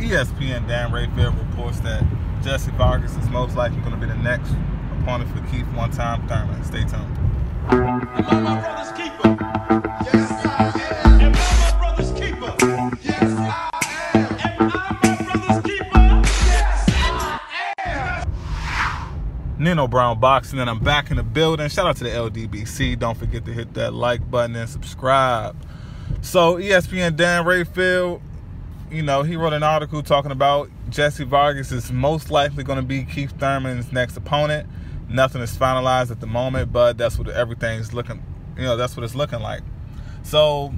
ESPN Dan Rayfield reports that Jessie Vargas is most likely going to be the next opponent for Keith one-time Thurman. Stay tuned. Am I my brother's keeper? Yes, I am. Am I my brother's keeper? Yes, I am. Am I my brother's keeper? Yes, I am. Nino Brown Boxing, and I'm back in the building. Shout out to the LDBC. Don't forget to hit that like button and subscribe. So ESPN Dan Rayfield, you know, he wrote an article talking about Jessie Vargas is most likely going to be Keith Thurman's next opponent. Nothing is finalized at the moment, but that's what everything's looking, you know, that's what it's looking like. So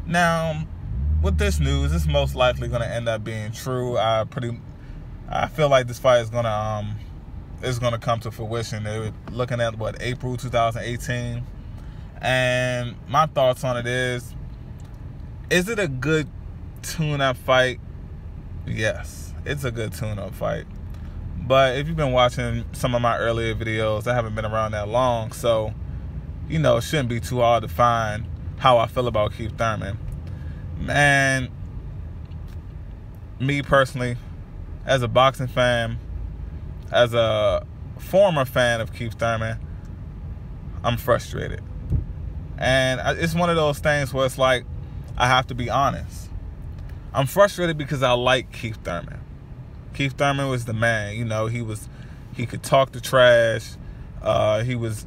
now with this news, it's most likely going to end up being true. I feel like this fight is going to come to fruition. They were looking at what, April 2018, and my thoughts on it is it a good tune-up fight? Yes, it's a good tune-up fight. But if you've been watching some of my earlier videos, I haven't been around that long, so, you know, it shouldn't be too hard to find how I feel about Keith Thurman. And me personally, as a boxing fan, as a former fan of Keith Thurman, I'm frustrated. And it's one of those things where it's like, I have to be honest. I'm frustrated because I like Keith Thurman. Keith Thurman was the man. You know, he could talk the trash. He was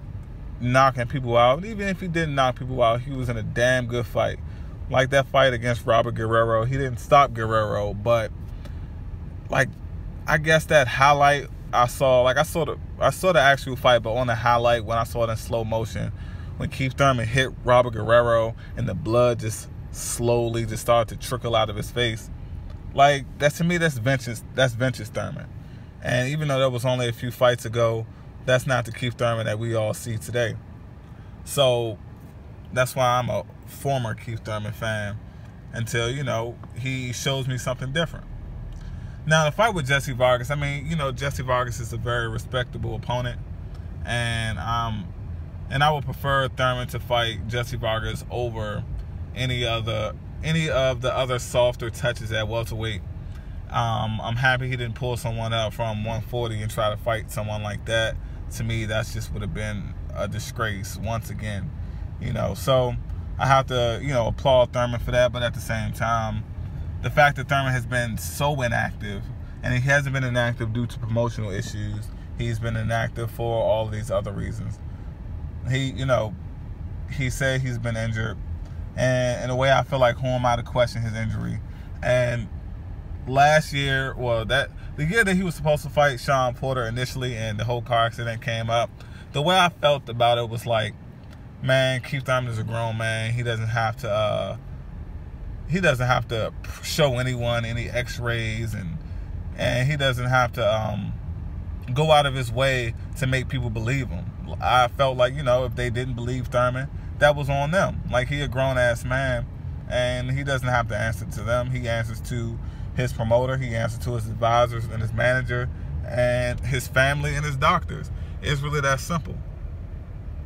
knocking people out. Even if he didn't knock people out, he was in a damn good fight. Like that fight against Robert Guerrero. He didn't stop Guerrero, but like, I guess that highlight I saw the actual fight, but on the highlight when I saw it in slow motion, when Keith Thurman hit Robert Guerrero and the blood just slowly just started to trickle out of his face. Like, to me, that's vintage Thurman. And even though that was only a few fights ago, that's not the Keith Thurman that we all see today. So that's why I'm a former Keith Thurman fan until, you know, he shows me something different. Now, the fight with Jessie Vargas, I mean, you know, Jessie Vargas is a very respectable opponent, and I would prefer Thurman to fight Jessie Vargas over any of the other softer touches at welterweight. I'm happy he didn't pull someone out from 140 and try to fight someone like that. To me, that's just would have been a disgrace once again, you know. So I have to, you know, applaud Thurman for that, but at the same time, the fact that Thurman has been so inactive, and he hasn't been inactive due to promotional issues, he's been inactive for all of these other reasons. He said he's been injured. And in a way, I feel like, who am I to question his injury? And last year, well, the year that he was supposed to fight Shawn Porter initially, and the whole car accident came up, the way I felt about it was like, man, Keith Thurman is a grown man. He doesn't have to show anyone any X-rays, and he doesn't have to go out of his way to make people believe him. I felt like, you know, if they didn't believe Thurman, that was on them. Like, he a grown-ass man, and he doesn't have to answer to them. He answers to his promoter. He answers to his advisors and his manager and his family and his doctors. It's really that simple.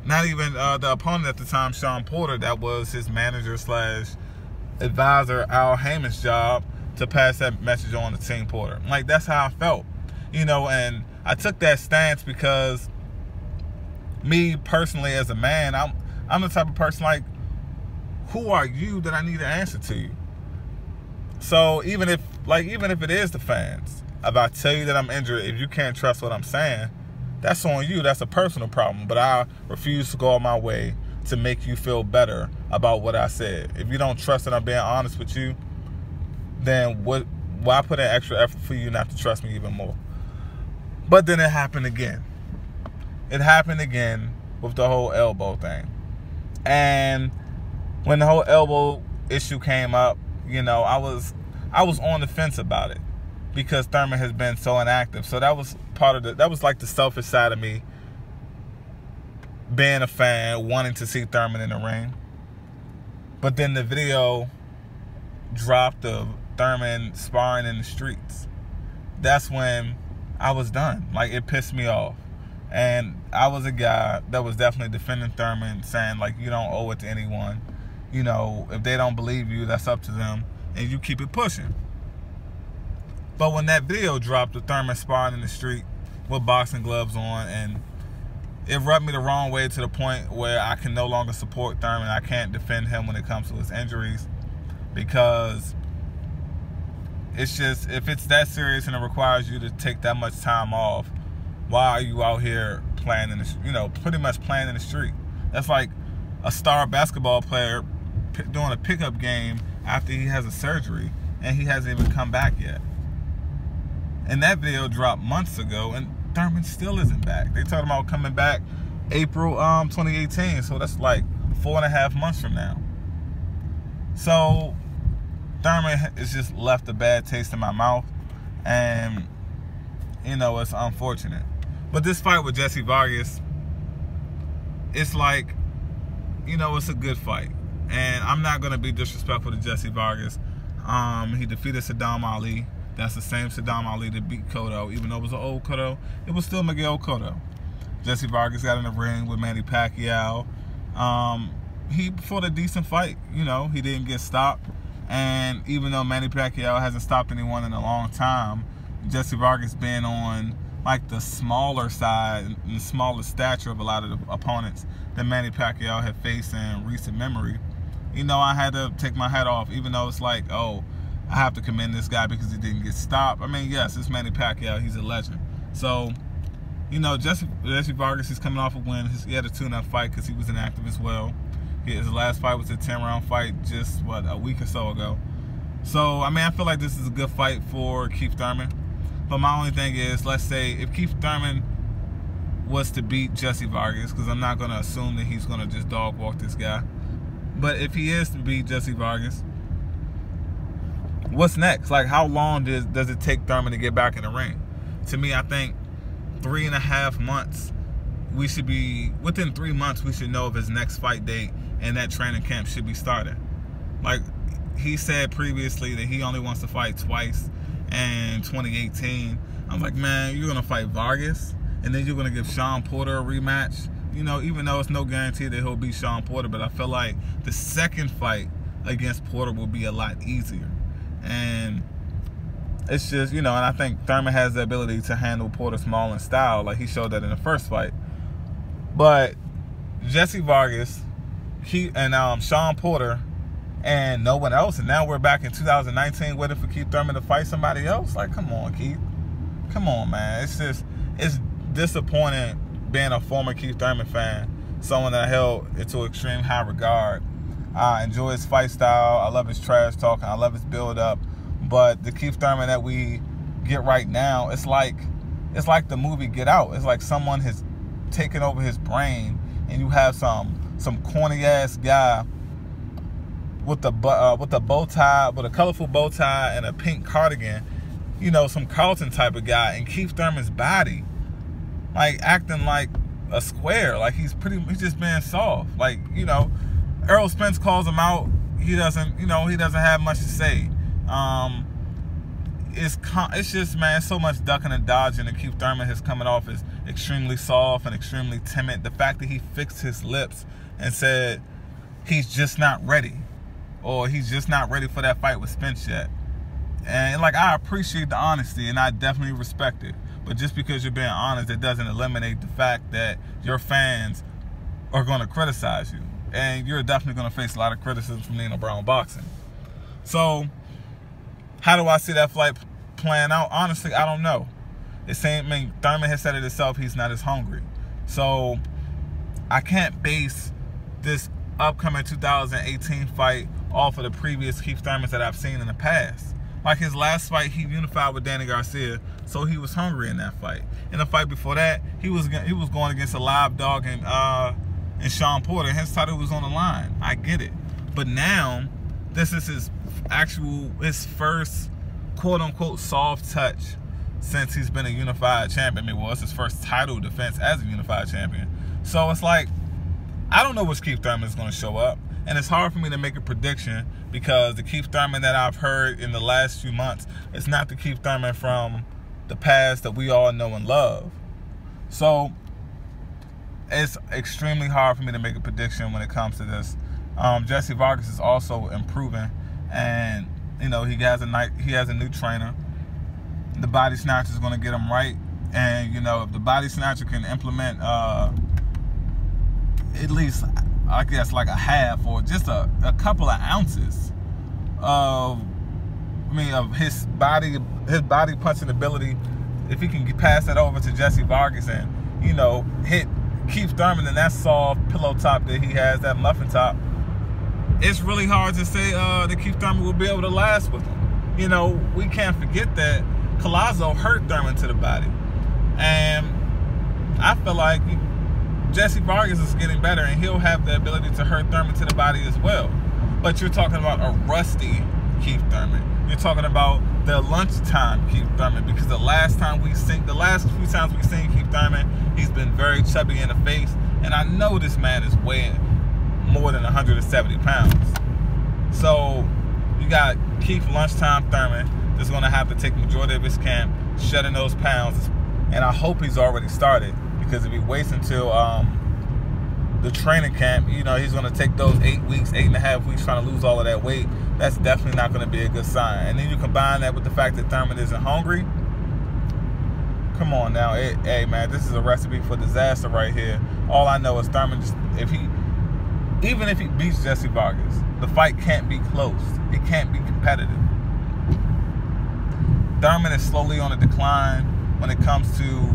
Not even the opponent at the time, Shawn Porter, that was his manager / advisor, Al Heyman's job to pass that message on to Team Porter. Like, that's how I felt. You know, and I took that stance because me personally as a man, I'm the type of person, like, who are you that I need to answer to you? So even if it is the fans, if I tell you that I'm injured, if you can't trust what I'm saying, that's on you. That's a personal problem. But I refuse to go on my way to make you feel better about what I said. If you don't trust that I'm being honest with you, then why put in extra effort for you not to trust me even more? But then it happened again. It happened again with the whole elbow thing. And when the whole elbow issue came up, you know, I was on the fence about it because Thurman has been so inactive. So that was that was like the selfish side of me, being a fan, wanting to see Thurman in the ring. But then the video dropped of Thurman sparring in the streets. That's when I was done. Like, it pissed me off. And I was a guy that was definitely defending Thurman, saying, like, you don't owe it to anyone. You know, if they don't believe you, that's up to them. And you keep it pushing. But when that video dropped of Thurman sparring in the street with boxing gloves on, and it rubbed me the wrong way to the point where I can no longer support Thurman. I can't defend him when it comes to his injuries, because it's just, if it's that serious and it requires you to take that much time off, why are you out here playing in the, pretty much playing in the street? That's like a star basketball player doing a pickup game after he has a surgery and he hasn't even come back yet. And that video dropped months ago, and Thurman still isn't back. They talking about coming back April 2018, so that's like 4.5 months from now. So Thurman has just left a bad taste in my mouth, and it's unfortunate. But this fight with Jessie Vargas, it's like, it's a good fight, and I'm not gonna be disrespectful to Jessie Vargas. He defeated Saddam Ali. That's the same Saddam Ali that beat Cotto. Even though it was an old Cotto, it was still Miguel Cotto. Jessie Vargas got in the ring with Manny Pacquiao. He fought a decent fight. He didn't get stopped. And even though Manny Pacquiao hasn't stopped anyone in a long time, Jessie Vargas been on like the smaller side and the smaller stature of a lot of the opponents that Manny Pacquiao had faced in recent memory. I had to take my hat off, even though it's like, oh, I have to commend this guy because he didn't get stopped. I mean, yes, it's Manny Pacquiao. He's a legend. So, Jessie Vargas is coming off a win. He had a tune-up fight because he was inactive as well. His last fight was a 10-round fight just, a week or so ago. So, I mean, I feel like this is a good fight for Keith Thurman. But my only thing is, let's say, if Keith Thurman was to beat Jessie Vargas, because I'm not going to assume that he's going to just dog walk this guy. But if he is to beat Jessie Vargas, what's next? Like, how long does it take Thurman to get back in the ring? To me, I think 3.5 months. We should be, within 3 months, we should know of his next fight date, and that training camp should be started. Like, he said previously that he only wants to fight twice in 2018. I'm like, man, you're going to fight Vargas, and then you're going to give Sean Porter a rematch? Even though it's no guarantee that he'll beat Sean Porter, but I feel like the second fight against Porter will be a lot easier. And it's just, and I think Thurman has the ability to handle Porter small in style. Like, he showed that in the first fight. But Jessie Vargas, Sean Porter, and no one else. And now we're back in 2019 waiting for Keith Thurman to fight somebody else. Like, come on, Keith. Come on, man. It's disappointing being a former Keith Thurman fan, someone that I held into extreme high regard. I enjoy his fight style. I love his trash talking. I love his build up. But the Keith Thurman that we get right now, it's like the movie Get Out. It's like someone has taken over his brain, and you have some corny ass guy with a bow tie, with a colorful bow tie and a pink cardigan. Some Carlton type of guy, and Keith Thurman's body, like, acting like a square. Like, he's just being soft. Like, Errol Spence calls him out. He doesn't have much to say. It's just, man, so much ducking and dodging, and Keith Thurman is coming off as extremely soft and extremely timid. The fact that he fixed his lips and said he's just not ready, or he's just not ready for that fight with Spence yet. And, like, I appreciate the honesty, and I definitely respect it. But just because you're being honest, it doesn't eliminate the fact that your fans are going to criticize you. And you're definitely going to face a lot of criticism from Nino Brown Boxing. So, how do I see that fight playing out? Honestly, I don't know. Thurman has said it himself, he's not as hungry. So, I can't base this upcoming 2018 fight off of the previous Keith Thurmans that I've seen in the past. Like, his last fight, he unified with Danny Garcia, so he was hungry in that fight. In the fight before that, he was going against a live dog and Sean Porter, hence title was on the line. I get it. But now, this is his first quote-unquote soft touch since he's been a unified champion. It was his first title defense as a unified champion. So it's like, I don't know which Keith Thurman is going to show up. And it's hard for me to make a prediction because the Keith Thurman that I've heard in the last few months is not the Keith Thurman from the past that we all know and love. So it's extremely hard for me to make a prediction when it comes to this. Jessie Vargas is also improving, and he has a new trainer. the body snatcher is going to get him right. And, you know, if the body snatcher can implement at least, I guess, like a half or just a couple of ounces of his body punching ability, if he can pass that over to Jessie Vargas and, you know, hit Keith Thurman in that soft pillow top that he has, that muffin top, it's really hard to say that Keith Thurman will be able to last with him. You know, we can't forget that Collazo hurt Thurman to the body. And I feel like Jessie Vargas is getting better, and he'll have the ability to hurt Thurman to the body as well. But you're talking about a rusty Keith Thurman. You're talking about the lunchtime Keith Thurman, because the last few times we've seen Keith Thurman, he's been very chubby in the face, and I know this man is weighing more than 170 pounds. So you got Keith lunchtime Thurman that's going to have to take the majority of his camp, shedding those pounds, and I hope he's already started, because if he waits until the training camp, you know, he's going to take those 8.5 weeks trying to lose all of that weight. That's definitely not going to be a good sign. And then you combine that with the fact that Thurman isn't hungry. Come on now. Hey, man, this is a recipe for disaster right here. All I know is Thurman, even if he beats Jessie Vargas, the fight can't be close. It can't be competitive. Thurman is slowly on a decline when it comes to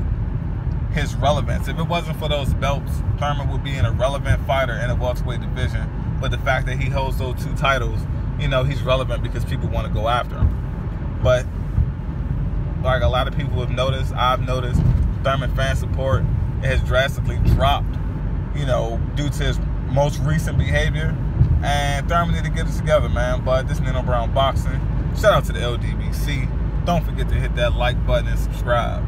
his relevance. If it wasn't for those belts, Thurman would be an irrelevant fighter in a welterweight division. But the fact that he holds those 2 titles, you know, he's relevant because people want to go after him. But like a lot of people have noticed, I've noticed, Thurman fan support has drastically dropped, you know, due to his most recent behavior. And Thurman need to get it together, man. But this is Nino Brown Boxing. Shout out to the LDBC. Don't forget to hit that like button and subscribe.